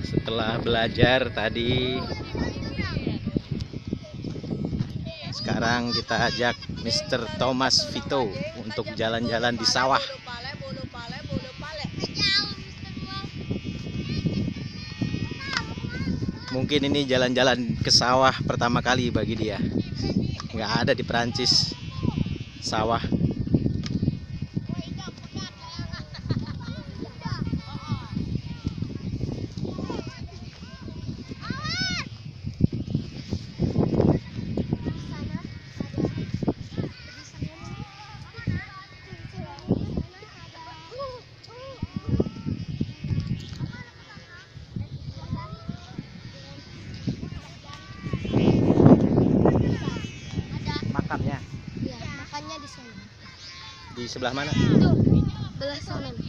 Setelah belajar tadi, sekarang kita ajak Mr. Thomas Vito untuk jalan-jalan di sawah. Mungkin ini jalan-jalan ke sawah pertama kali bagi dia. Nggak ada di Perancis sawah. Makannya Ya, makannya di sana. di sebelah mana? Tuh, belah sana.